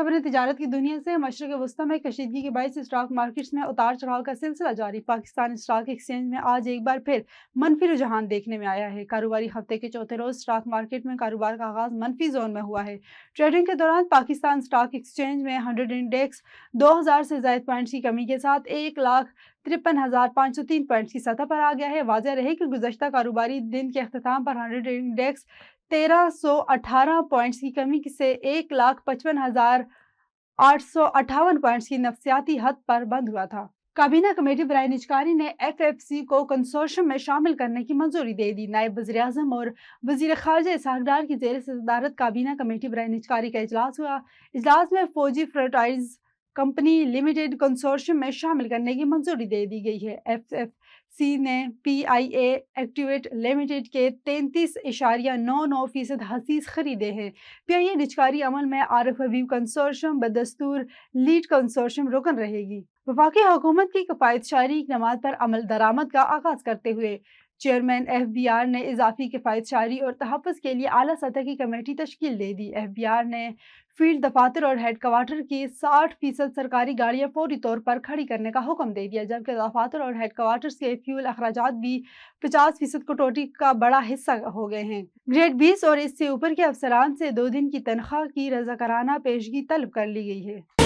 خبریں تجارت کی دنیا سے۔ مشرق وسطی میں کشیدگی کے باعث اسٹاک مارکیٹس میں اتار چڑھاؤ کا سلسلہ جاری۔ پاکستان اسٹاک ایکسچینج میں آج ایک بار پھر منفی رجحان دیکھنے میں آیا ہے۔ کاروباری ہفتے کے چوتھے روز اسٹاک مارکیٹ میں کاروبار کا آغاز منفی زون میں ہوا ہے۔ ٹریڈنگ کے دوران پاکستان اسٹاک ایکسچینج میں 100 انڈیکس 2000 سے زائد پوائنٹس کی کمی کے ساتھ 1,53,503 پوائنٹس کی سطح پر آ گیا ہے۔ واضح رہے کہ گزشتہ کاروباری دن کے اختتام پر 100 انڈیکس 1318 پوائنٹس کی کمی سے 1,55,858 پوائنٹس کی نفسیاتی حد پر بند ہوا تھا۔ کابینہ کمیٹی برائے نجکاری نے ایف ایف سی کو کنسورشیم میں شامل کرنے کی منظوری دے دی۔ نائب وزیر اعظم اور وزیر خارجہ اسحاق ڈار کی زیر صدارت کابینہ کمیٹی برائے نجکاری کا اجلاس ہوا۔ اجلاس میں فوجی فرٹائز کمپنی لمیٹڈ کنسورشیم میں شامل کرنے کی منظوری دے دی گئی ہے۔ ایف ایف سی نے پی آئی اے ایکٹیویٹ لمیٹڈ کے 33.99% حصص خریدے ہیں۔ پی آئی اے نجکاری عمل میں عارف حبیب کنسورشیم بدستور لیڈ کنسورشیم رکن رہے گی۔ وفاقی حکومت کی کفایت شعاری اقدامات پر عمل درآمد کا آغاز کرتے ہوئے چیئرمین ایف بی آر نے اضافی کفایت شعاری اور تحفظ کے لیے اعلیٰ سطح کی کمیٹی تشکیل دے دی۔ ایف بی آر نے فیلڈ دفاتر اور ہیڈ کوارٹر کی 60% سرکاری گاڑیاں فوری طور پر کھڑی کرنے کا حکم دے دیا، جبکہ دفاتر اور ہیڈ کوارٹرز کے فیول اخراجات بھی 50% کٹوتی کا بڑا حصہ ہو گئے ہیں۔ گریڈ 20 اور اس سے اوپر کے افسران سے 2 دن کی تنخواہ کی رضاکارانہ پیشگی طلب کر لی گئی ہے۔